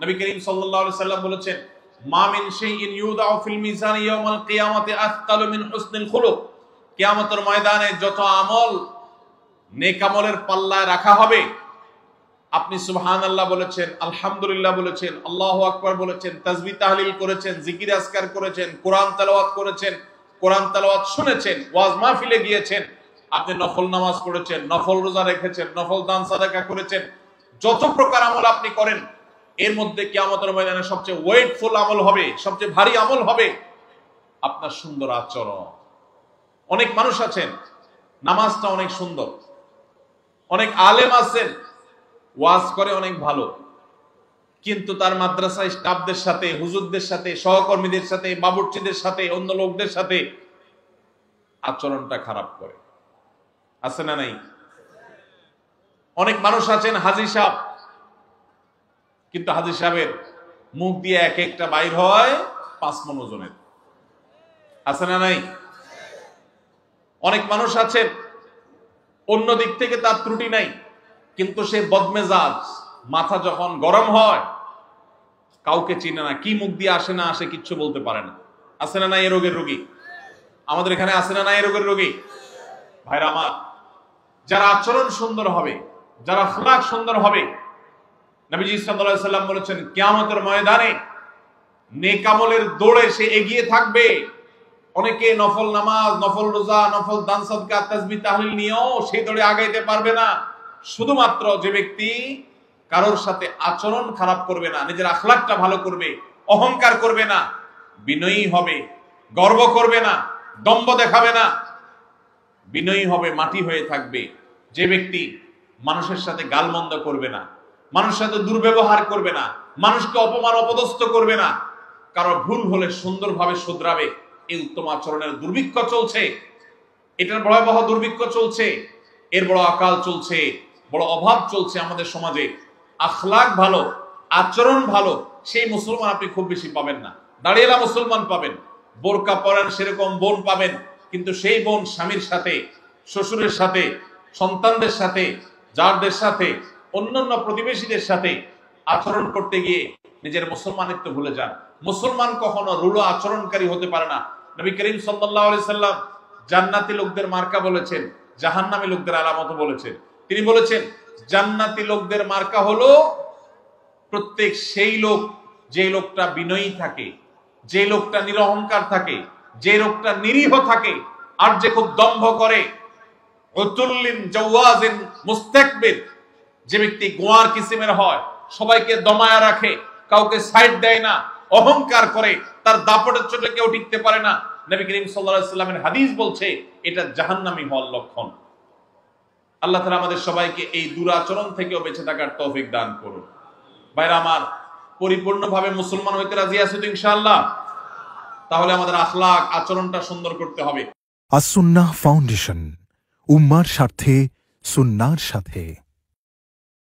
নবী করিম সাল্লাল্লাহু আলাইহি সাল্লাম বলেছেন, মা মিন শাইইন ইউদাউ ফিল মিজান ইয়াউমাল কিয়ামাতি আথকালু মিন হুসনিল খুলুক। কিয়ামতের ময়দানে যত আমল নেক আমলের পাল্লায় রাখা হবে, আপনি সুবহানাল্লাহ বলেছেন, আলহামদুলিল্লাহ বলেছেন, আল্লাহু আকবার বলেছেন, তাসবিহ তাহলিল করেছেন, জিকির আজকার করেছেন, কোরআন তেলাওয়াত করেছেন, কোরআন তেলাওয়াত শুনেছেন, ওয়াজ মাহফিলে গিয়েছেন, আপনি নফল নামাজ পড়েছেন, নফল রোজা রেখেছেন, নফল দান সাদাকা করেছেন, যত প্রকার আমল আপনি করেন, এর মধ্যে কিয়ামতের ময়দানে সবচেয়ে ওয়েটফুল আমল হবে, সবচেয়ে ভারী আমল হবে আপনার সুন্দর আচরণ। অনেক মানুষ আছেন নামাজটা অনেক সুন্দর, অনেক আলেম আছেন ওয়াজ করে অনেক ভালো, কিন্তু তার মাদ্রাসায় স্টাফদের সাথে, হুজুরদের সাথে, সহকর্মীদের সাথে, বাবুর্চিদের সাথে, অন্য লোকদের সাথে আচরণটা খারাপ করে। আছে না নাই? অনেক মানুষ আছেন হাজী সাহেব, কিন্তু হাজী সাহেবের মুখ দিয়ে এক একটা বাইর হয় 5 মণ ওজনের। আছে না নাই? অনেক মানুষ আছেন অন্য দিক থেকে তার ত্রুটি নাই, কিন্তু সে বদমেজাজ, মাথা যখন গরম হয় কাউকে চিনে না, কি মুখ দিয়ে আসে না আসে কিচ্ছু বলতে পারে না। আছে না নাই এই রোগের রোগী? আমাদের এখানে আছে না নাই এই রোগের রোগী? ভাইরা আমার, যারা আচরণ সুন্দর হবে, যারা আখলাক সুন্দর হবে, নবীজি সাল্লাল্লাহু আলাইহি সাল্লাম বলেছেন কিয়ামতের ময়দানে নেক আমলের দৌড়ে সে এগিয়ে থাকবে। অনেকে নফল নামাজ, নফল রোজা, নফল দান সাদকা, তাসবিহ তাহলিল নিয়েও সেই দৌড়ে আগাইতে পারবে না। শুধুমাত্র যে ব্যক্তি কারোর সাথে আচরণ খারাপ করবে না, নিজের আখলাকটা ভালো করবে, অহংকার করবে না, বিনয়ী হবে, গর্ব করবে না, দম্ভ দেখাবে না, বিনয়ী হবে, মাটি হয়ে থাকবে, যে ব্যক্তি মানুষের সাথে গালমন্দ করবে না, মানুষের সাথে দুর্ব্যবহার করবে না, মানুষকে অপমান অপদস্থ করবে না, কারো ভুল হলে সুন্দরভাবে শুধরাবে, এই উত্তম আচরণের দুর্ভিক্ষ চলছে। এটার ভয়াবহ দুর্ভিক্ষ চলছে, এর বড় আকাল চলছে, বড় অভাব চলছে আমাদের সমাজে। আখলাক ভালো, আচরণ ভালো, সেই মুসলমান আপনি খুব বেশি পাবেন না। দাঁড়িয়েলা মুসলমান পাবেন, বোরকা পরেন সেরকম বোন পাবেন, কিন্তু সেই বোন স্বামীর সাথে, শ্বশুরের সাথে, সন্তানদের সাথে, যারদের সাথে, অন্যান্য প্রতিবেশীদের সাথে আচরণ করতে গিয়ে নিজের মুসলমানিত্ব ভুলে যান। মুসলমান কখনো রূঢ় আচরণকারী হতে পারে না। নবী করিম সাল্লাল্লাহু আলাইহি সাল্লাম জান্নাতি লোকদের মার্কা বলেছেন, জাহান্নামী লোকদের আলামত বলেছেন। তিনি বলেছেন জান্নাতি লোকদের মার্কা হলো প্রত্যেক সেই লোক, যে লোকটা বিনয়ী থাকে, যে লোকটা নিরহংকার থাকে, যে লোকটা নিরীহ থাকে, আর যে খুব দম্ভ করে, উতুল্লিন জাওয়াজিন মুস্তাকবির, যে ব্যক্তি গোয়ার কিসিমের হয়, সবাইকে দমায়া রাখে, কাউকে সাইড দেয় না, অহংকার করে, তার দাপটের চোটে কেউ টিকতে পারে না। নবী করিম সাল্লাল্লাহু আলাইহি সাল্লামের হাদিস বলছে এটা জাহান্নামী হওয়ার লক্ষণ। আল্লাহ তাআলা আমাদের সবাইকে এই দুরাচরণ থেকেও বেঁচে থাকার তৌফিক দান করুন। ভাইরা আমার, পরিপূর্ণভাবে মুসলমান হইতে রাজি আছো তো ইনশাআল্লাহ? তাহলে আমাদের আখলাক, আচরণটা সুন্দর করতে হবে। আস-সুন্নাহ ফাউন্ডেশন, উম্মার স্বার্থে, সুন্নাহর সাথে।